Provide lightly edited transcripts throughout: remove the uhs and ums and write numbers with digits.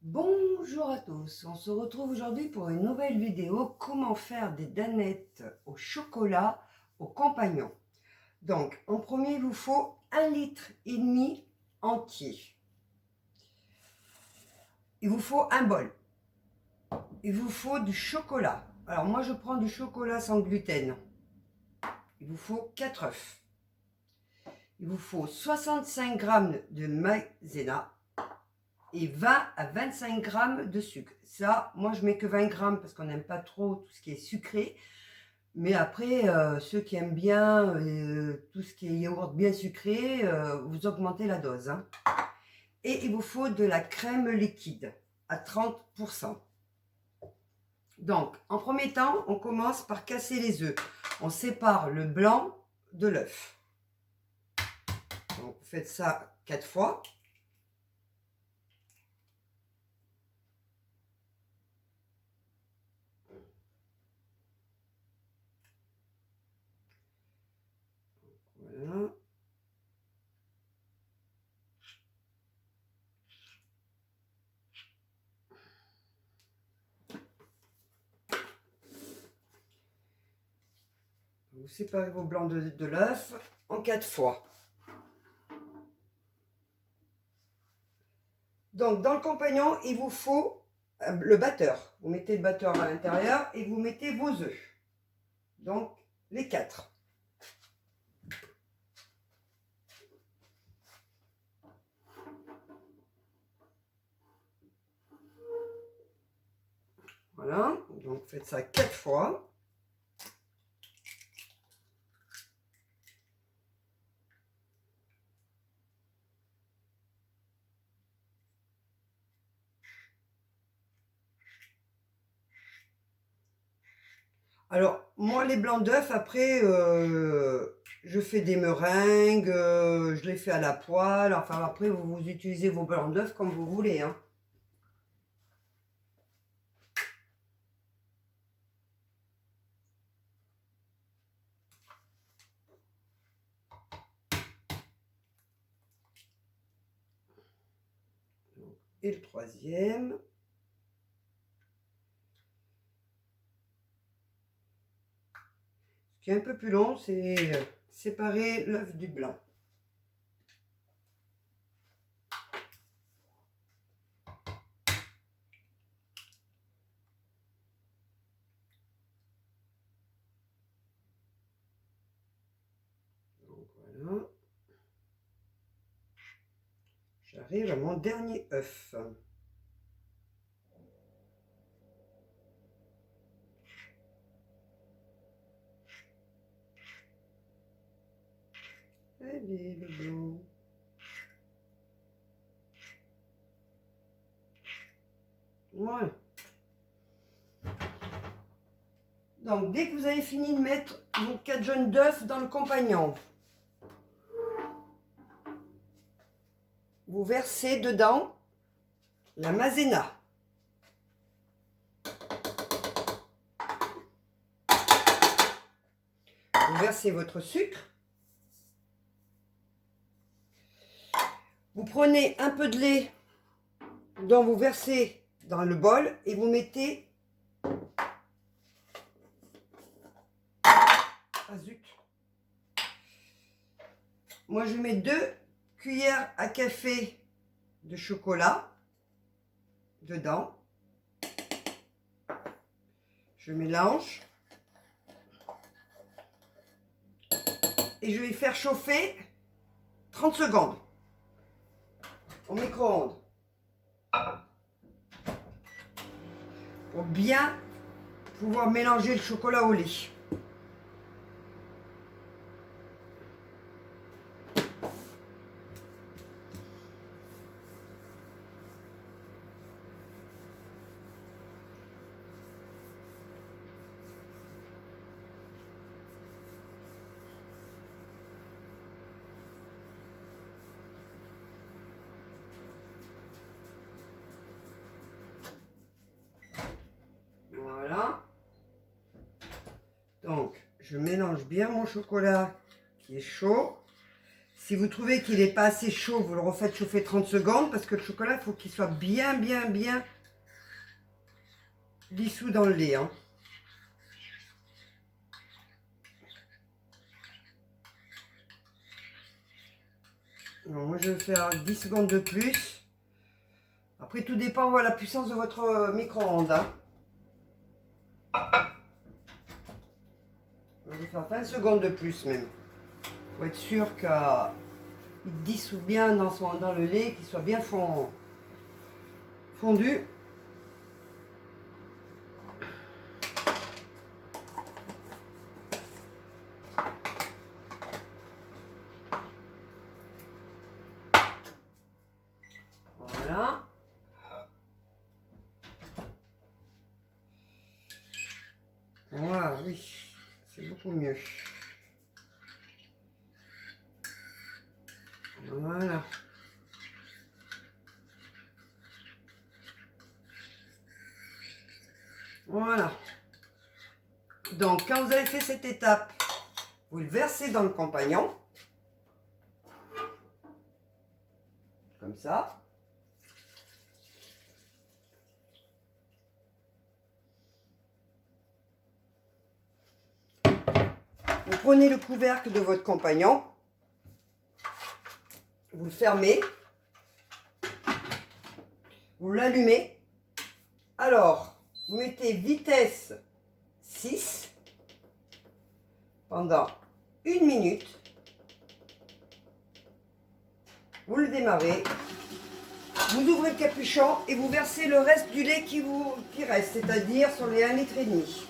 Bonjour à tous, on se retrouve aujourd'hui pour une nouvelle vidéo, comment faire des danettes au chocolat aux compagnons. Donc en premier il vous faut 1,5 litre entier. Il vous faut un bol. Il vous faut du chocolat. Alors moi je prends du chocolat sans gluten. Il vous faut 4 œufs. Il vous faut 65 g de maïzena et 20 à 25 g de sucre. Ça, moi je mets que 20 g parce qu'on n'aime pas trop tout ce qui est sucré. Mais après, ceux qui aiment bien tout ce qui est yaourt bien sucré, vous augmentez la dose. Hein. Et il vous faut de la crème liquide à 30%. Donc, en premier temps, on commence par casser les œufs. On sépare le blanc de l'œuf. Donc, vous faites ça 4 fois. Voilà. Vous séparez vos blancs de l'œuf en 4 fois. Donc, dans le compagnon, il vous faut le batteur. Vous mettez le batteur à l'intérieur et vous mettez vos œufs. Donc, les 4. Voilà, donc faites ça 4 fois. Alors, moi, les blancs d'œufs, après, je fais des meringues, je les fais à la poêle. Enfin, après, vous utilisez vos blancs d'œufs comme vous voulez. Hein. Et le troisième. Ce qui est un peu plus long, c'est séparer l'œuf du blanc. Donc voilà. J'arrive à mon dernier œuf. Allez, le blanc. Voilà. Donc, dès que vous avez fini de mettre vos 4 jaunes d'œufs dans le compagnon, vous versez dedans la maïzena. Vous versez votre sucre. Vous prenez un peu de lait dont vous versez dans le bol et vous mettez... Ah zut. Moi je mets 2 cuillères à café de chocolat dedans. Je mélange. Et je vais faire chauffer 30 secondes au micro-ondes. Pour bien pouvoir mélanger le chocolat au lait. Voilà. Donc, je mélange bien mon chocolat qui est chaud. Si vous trouvez qu'il n'est pas assez chaud, vous le refaites chauffer 30 secondes parce que le chocolat, il faut qu'il soit bien dissous dans le lait. Hein. Alors, moi, je vais faire 10 secondes de plus. Après, tout dépend de la puissance de votre micro-ondes. Hein. Je vais faire 20 secondes de plus même. Pour être sûr qu'il dissout bien dans le lait, qu'il soit bien fondu. Voilà. Voilà, oui, c'est beaucoup mieux. Voilà. Voilà. Donc, quand vous avez fait cette étape, vous le versez dans le compagnon. Comme ça. Vous prenez le couvercle de votre compagnon. Vous le fermez. Vous l'allumez. Alors, vous mettez vitesse 6 pendant 1 minute. Vous le démarrez. Vous ouvrez le capuchon et vous versez le reste du lait qui reste, c'est-à-dire sur les 1,5 litre.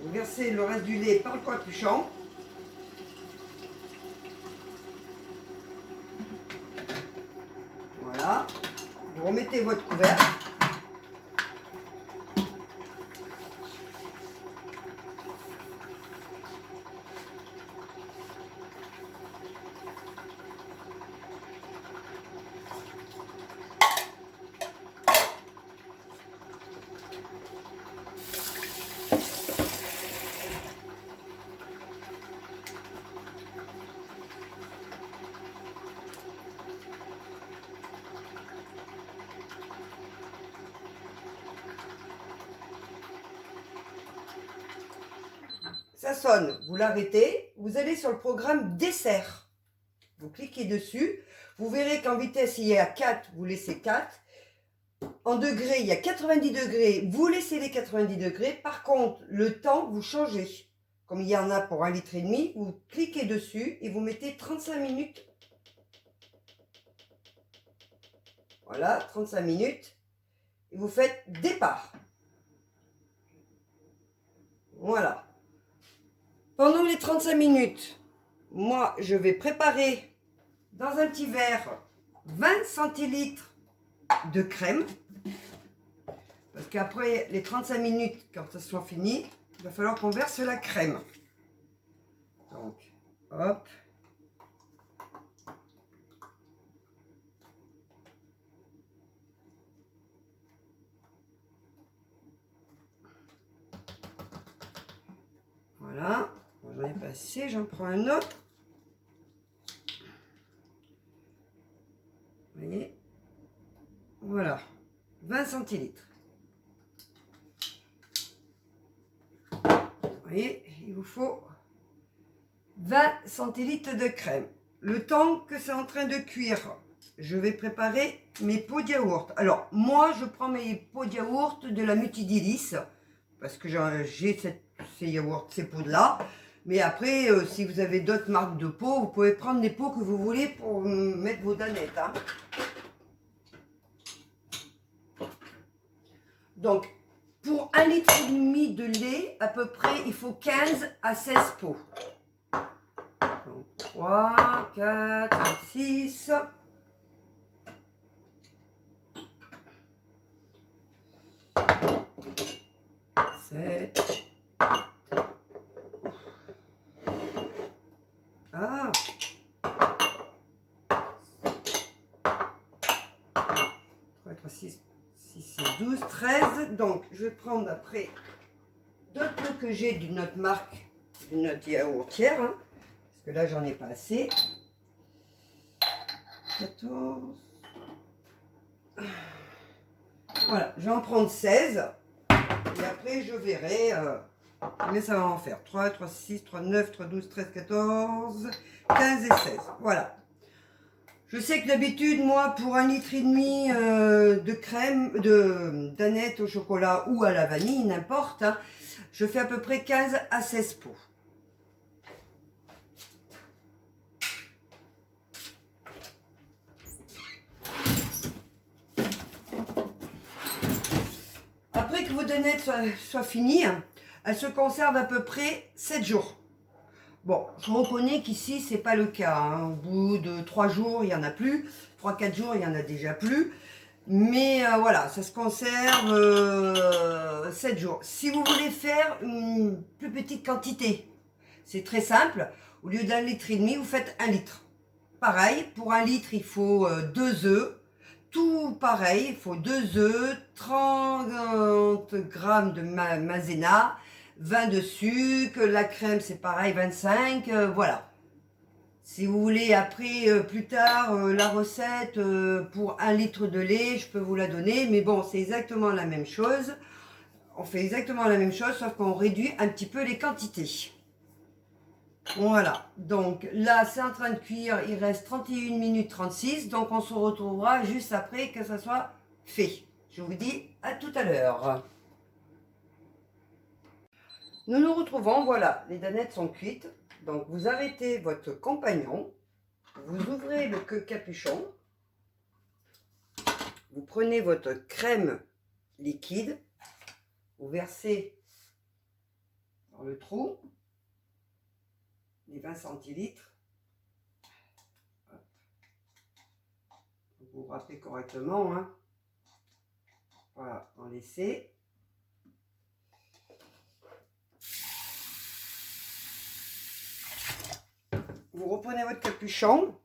Vous versez le reste du lait par le capuchon. Voilà. Vous remettez votre couvercle. Ça sonne, vous l'arrêtez, vous allez sur le programme dessert. Vous cliquez dessus, vous verrez qu'en vitesse il y a 4, vous laissez 4. En degrés, il y a 90 degrés, vous laissez les 90 degrés. Par contre, le temps, vous changez. Comme il y en a pour 1,5 litre, vous cliquez dessus et vous mettez 35 minutes. Voilà, 35 minutes. Et vous faites départ. Voilà. Pendant les 35 minutes, moi, je vais préparer dans un petit verre 20 centilitres de crème. Parce qu'après les 35 minutes, quand ça soit fini, il va falloir qu'on verse la crème. Donc, hop. Voilà. J'en ai passé, j'en prends un autre. Vous voyez? Voilà. 20 centilitres. Vous voyez, il vous faut 20 centilitres de crème. Le temps que c'est en train de cuire, je vais préparer mes pots de yaourt. Alors, moi, je prends mes pots de yaourt de la Multidilis, parce que j'ai ces yaourts, ces pots-là. Mais après, si vous avez d'autres marques de pots, vous pouvez prendre les pots que vous voulez pour mettre vos danettes. Hein. Donc, pour 1,5 litre de lait, à peu près, il faut 15 à 16 pots. Donc, 3, 4, 6. 7. Ah. 3, 4, 6, 6, 12, 13. Donc, je vais prendre après d'autres que j'ai d'une autre marque, d'une autre yaourtière, hein, parce que là j'en ai pas assez. 14. Voilà, je vais en prendre 16. Et après je verrai combien ça va en faire. 3, 3, 6, 3, 9, 3, 12, 13, 14, 15 et 16. Voilà. Je sais que d'habitude, moi, pour 1,5 litre de crème, d'aneth au chocolat ou à la vanille, n'importe, hein, je fais à peu près 15 à 16 pots. Après que vos danettes soient finies, elles se conservent à peu près 7 jours. Bon, je reconnais qu'ici, c'est pas le cas. Hein. Au bout de 3 jours, il n'y en a plus. 3-4 jours, il n'y en a déjà plus. Mais voilà, ça se conserve 7 jours. Si vous voulez faire une plus petite quantité, c'est très simple. Au lieu d'1,5 litre, vous faites 1 litre. Pareil, pour 1 litre, il faut 2 œufs. Tout pareil, il faut 2 œufs, 30 grammes de maïzena, 20 de sucre, la crème c'est pareil, 25, voilà. Si vous voulez après, plus tard, la recette pour 1 litre de lait, je peux vous la donner, mais bon, c'est exactement la même chose. On fait exactement la même chose, sauf qu'on réduit un petit peu les quantités. Voilà, donc là c'est en train de cuire, il reste 31 minutes 36, donc on se retrouvera juste après que ça soit fait. Je vous dis à tout à l'heure. Nous nous retrouvons, voilà, les danettes sont cuites. Donc vous arrêtez votre compagnon, vous ouvrez le capuchon, vous prenez votre crème liquide, vous versez dans le trou les 20 centilitres. Vous râpez correctement, hein. Voilà, en laissez. Vous reprenez votre capuchon,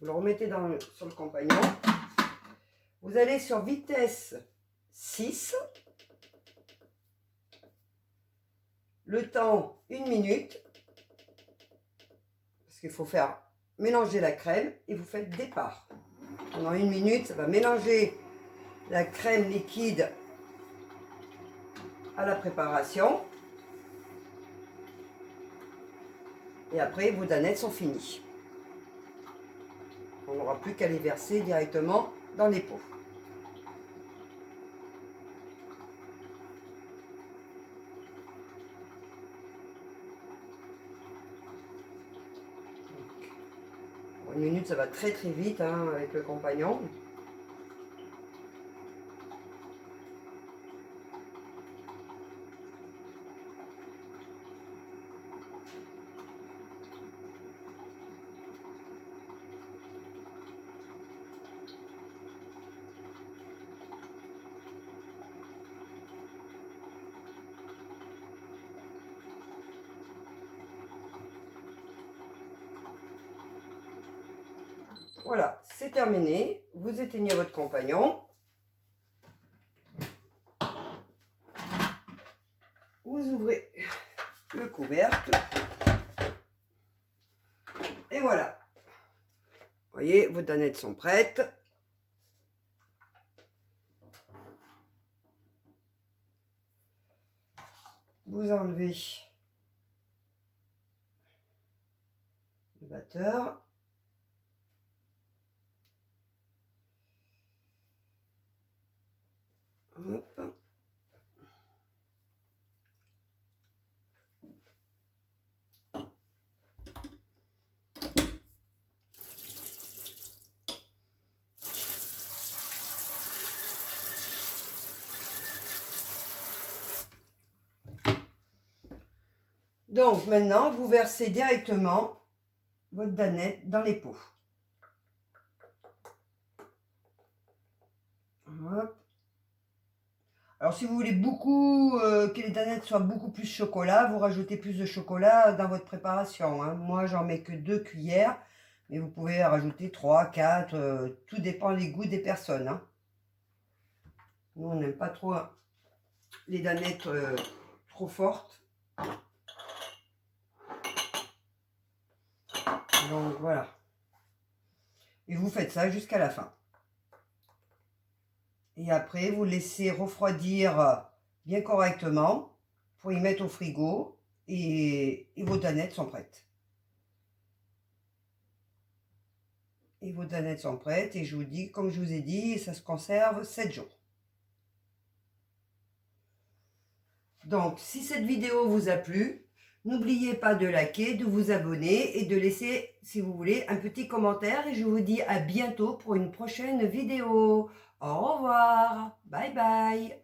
vous le remettez sur le compagnon. Vous allez sur vitesse 6. Le temps, 1 minute. Parce qu'il faut faire mélanger la crème et vous faites départ. Pendant 1 minute, ça va mélanger la crème liquide à la préparation. Et après, vos danettes sont finies. On n'aura plus qu'à les verser directement dans les pots. En 1 minute, ça va très très vite hein, avec le compagnon. Voilà, c'est terminé. Vous éteignez votre compagnon. Vous ouvrez le couvercle. Et voilà. Vous voyez, vos danettes sont prêtes. Vous enlevez le batteur. Hop. Donc maintenant, vous versez directement votre danette dans les pots. Hop. Alors si vous voulez que les danettes soient beaucoup plus chocolat, vous rajoutez plus de chocolat dans votre préparation. Hein. Moi, j'en mets que 2 cuillères, mais vous pouvez rajouter 3, 4, tout dépend des goûts des personnes. Hein. Nous, on n'aime pas trop les danettes trop fortes. Donc voilà. Et vous faites ça jusqu'à la fin. Et après, vous laissez refroidir bien correctement pour y mettre au frigo et vos danettes sont prêtes. Et vos danettes sont prêtes et je vous dis, comme je vous ai dit, ça se conserve 7 jours. Donc, si cette vidéo vous a plu, n'oubliez pas de liker, de vous abonner et de laisser, si vous voulez, un petit commentaire. Et je vous dis à bientôt pour une prochaine vidéo. Au revoir. Bye bye.